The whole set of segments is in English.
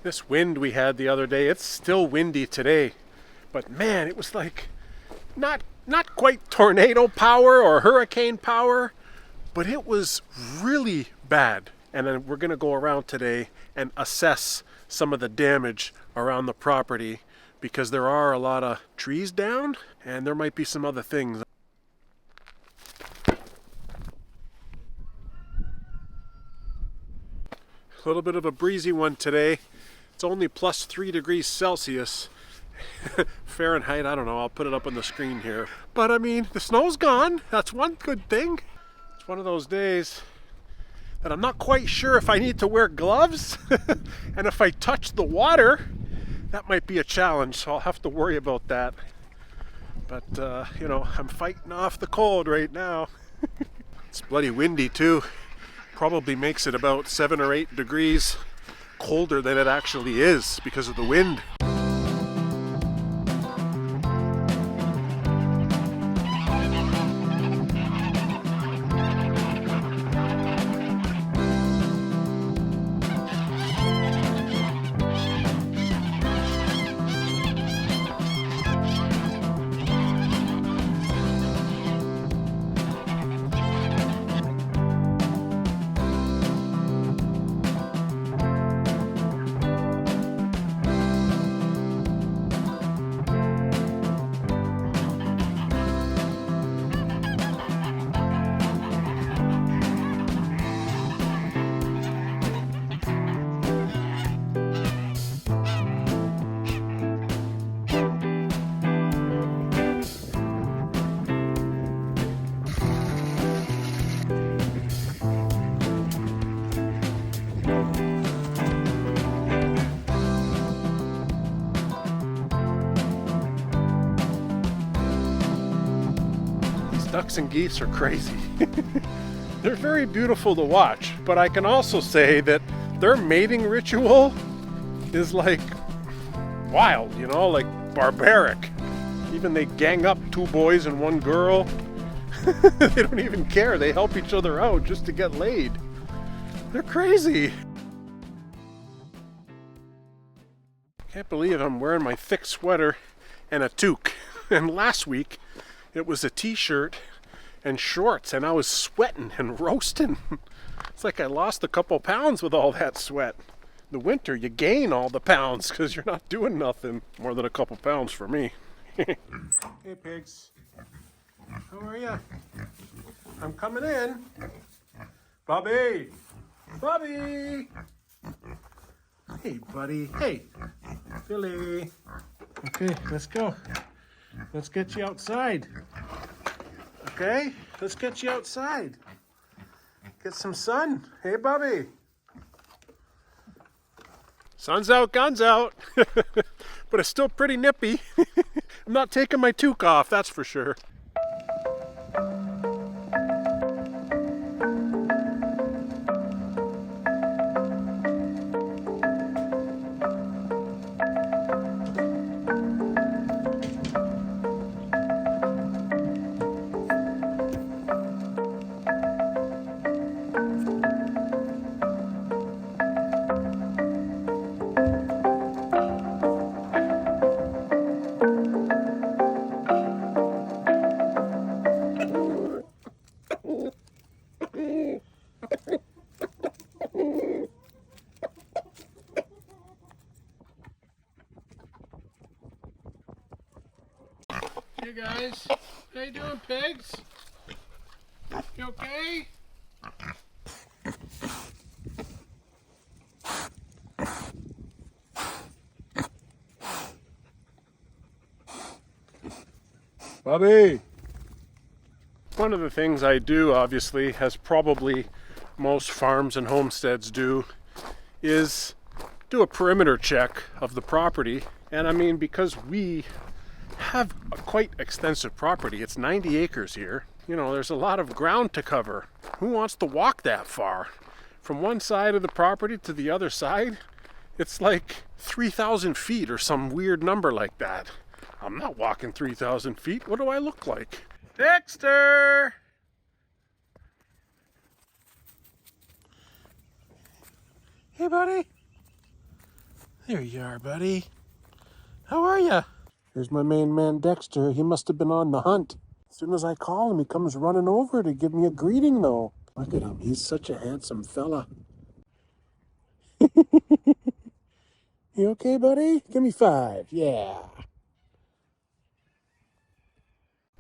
This wind we had the other day, it's still windy today. But man, it was like not quite tornado power or hurricane power, but it was really bad. And then we're gonna go around today and assess some of the damage around the property because there are a lot of trees down and there might be some other things. A little bit of a breezy one today. It's only plus 3 degrees Celsius. Fahrenheit, I don't know, I'll put it up on the screen here. But I mean, the snow's gone. That's one good thing. It's one of those days that I'm not quite sure if I need to wear gloves. And if I touch the water, that might be a challenge, so I'll have to worry about that. But, you know, I'm fighting off the cold right now. It's bloody windy too. Probably makes it about 7 or 8 degrees colder than it actually is because of the wind. Ducks and geese are crazy. They're very beautiful to watch, but I can also say that their mating ritual is like wild, you know, like barbaric. Even they gang up 2 boys and 1 girl. They don't even care. They help each other out just to get laid. They're crazy. Can't believe I'm wearing my thick sweater and a toque. And last week, it was a t-shirt and shorts, and I was sweating and roasting. It's like I lost a couple pounds with all that sweat. The winter, you gain all the pounds because you're not doing nothing. More than a couple pounds for me. Hey pigs, how are you? I'm coming in. Bobby! Bobby! Hey buddy, hey. Billy. Okay, let's go. Let's get you outside. Okay, let's get you outside. Get some sun. Hey, Bobby. Sun's out, guns out. But it's still pretty nippy. I'm not taking my toque off, that's for sure. Hey guys, how you doing, pigs? You okay? Bobby! One of the things I do, obviously, as probably most farms and homesteads do, is do a perimeter check of the property. And I mean, because we have a quite extensive property, it's 90 acres here, you know, there's a lot of ground to cover. Who wants to walk that far? From one side of the property to the other side, it's like 3,000 feet or some weird number like that. I'm not walking 3,000 feet. What do I look like? Dexter! Hey, buddy. There you are, buddy. How are you? Here's my main man, Dexter. He must have been on the hunt. As soon as I call him, he comes running over to give me a greeting, though. Look at him. He's such a handsome fella. You okay, buddy? Give me 5. Yeah.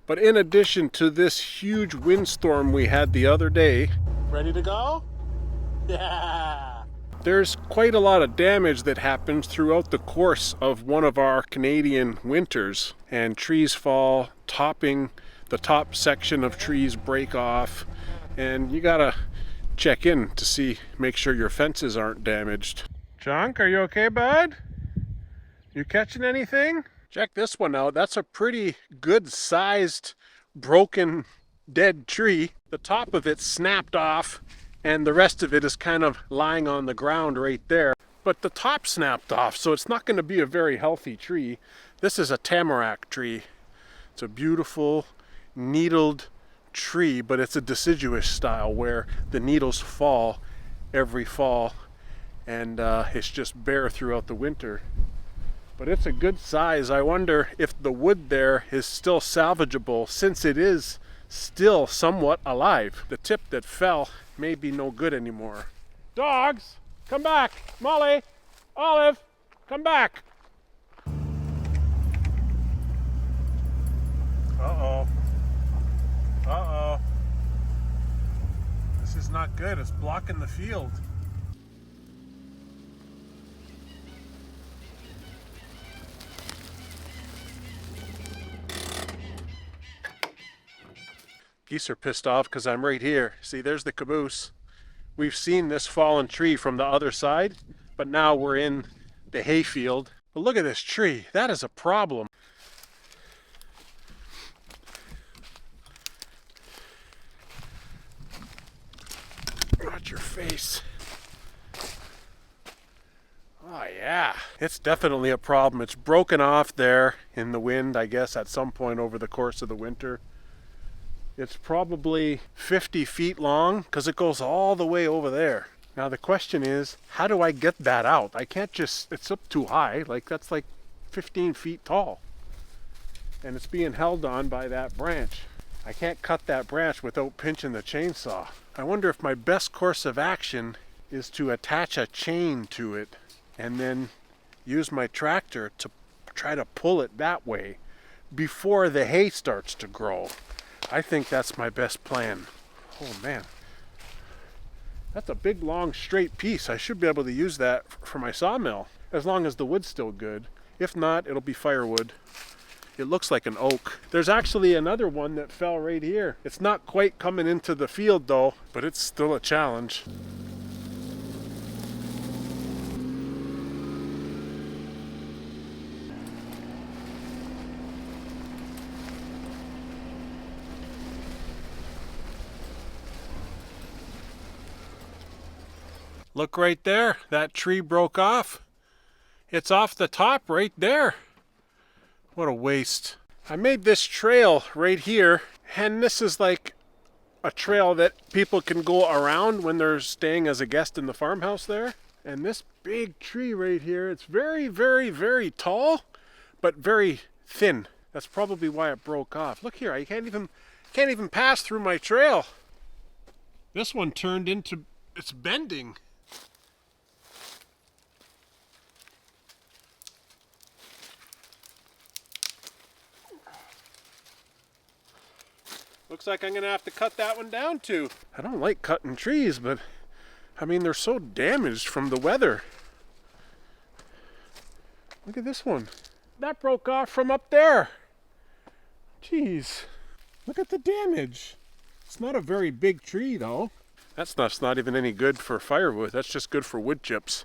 But in addition to this huge windstorm we had the other day, ready to go? Yeah. There's quite a lot of damage that happens throughout the course of one of our Canadian winters. And trees fall, the top section of trees break off, and you gotta check in to make sure your fences aren't damaged. Chunk, are you okay, bud? You catching anything? Check this one out. That's a pretty good sized broken dead tree. The top of it snapped off and the rest of it is kind of lying on the ground right there. But the top snapped off, so it's not going to be a very healthy tree. This is a tamarack tree. It's a beautiful needled tree, but it's a deciduous style where the needles fall every fall and it's just bare throughout the winter. But it's a good size. I wonder if the wood there is still salvageable since it is still somewhat alive. The tip that fell may be no good anymore. Dogs, come back. Molly, Olive, come back. Uh-oh. Uh-oh. This is not good. It's blocking the field. Geese are pissed off because I'm right here. See, there's the caboose. We've seen this fallen tree from the other side, but now we're in the hayfield. But look at this tree. That is a problem. Watch your face. Oh yeah, it's definitely a problem. It's broken off there in the wind, I guess, at some point over the course of the winter. It's probably 50 feet long because it goes all the way over there. Now the question is, how do I get that out? I can't just, it's up too high, that's like 15 feet tall. And it's being held on by that branch. I can't cut that branch without pinching the chainsaw. I wonder if my best course of action is to attach a chain to it and then use my tractor to try to pull it that way before the hay starts to grow. I think that's my best plan. Oh man, that's a big, long, straight piece. I should be able to use that for my sawmill, as long as the wood's still good. If not, it'll be firewood. It looks like an oak. There's actually another one that fell right here. It's not quite coming into the field though, but it's still a challenge. Look right there, that tree broke off. It's off the top right there. What a waste. I made this trail right here, and this is like a trail that people can go around when they're staying as a guest in the farmhouse there. And this big tree right here, it's very, very, very tall, but very thin. That's probably why it broke off. Look here, I can't even pass through my trail. This one turned into, it's bending. Looks like I'm going to have to cut that one down too. I don't like cutting trees, but I mean, they're so damaged from the weather. Look at this one. That broke off from up there. Jeez. Look at the damage. It's not a very big tree though. That stuff's not even any good for firewood. That's just good for wood chips.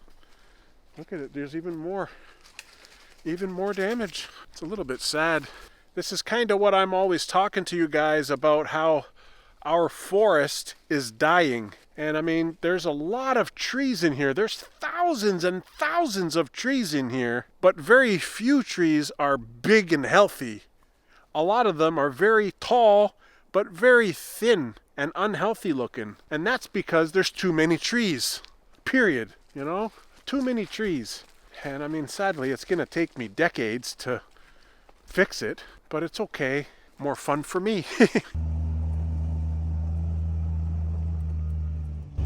Look at it. There's even more damage. It's a little bit sad. This is kind of what I'm always talking to you guys about, how our forest is dying. And I mean, there's a lot of trees in here. There's thousands and thousands of trees in here, but very few trees are big and healthy. A lot of them are very tall, but very thin and unhealthy looking. And that's because there's too many trees. Period. You know? Too many trees. And I mean, sadly, it's gonna take me decades to fix it, but it's okay. More fun for me.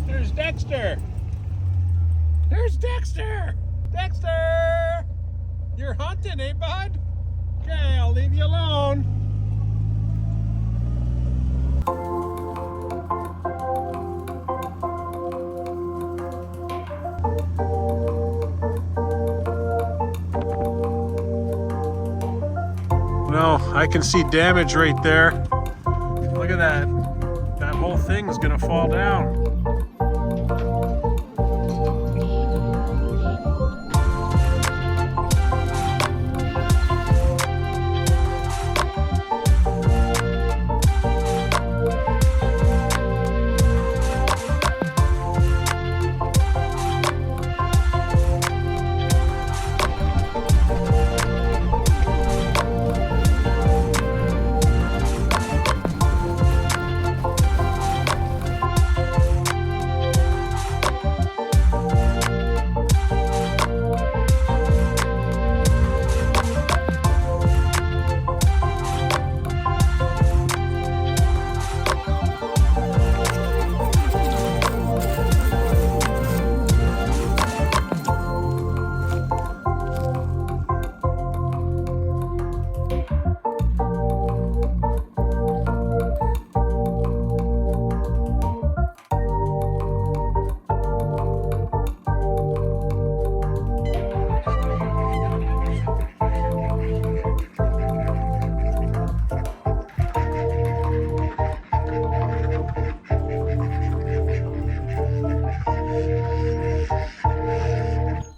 There's Dexter! There's Dexter! Dexter! You're hunting, eh, bud? Okay, I'll leave you alone. No, I can see damage right there. Look at that. That whole thing's gonna fall down.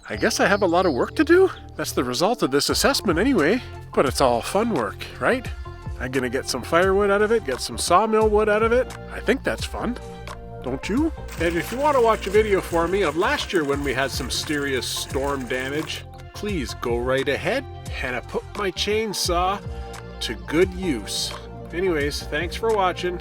I guess I have a lot of work to do. That's the result of this assessment anyway. But it's all fun work, right? I'm gonna get some firewood out of it, get some sawmill wood out of it. I think that's fun. Don't you? And if you want to watch a video for me of last year when we had some serious storm damage, please go right ahead. And I put my chainsaw to good use. Anyways, thanks for watching.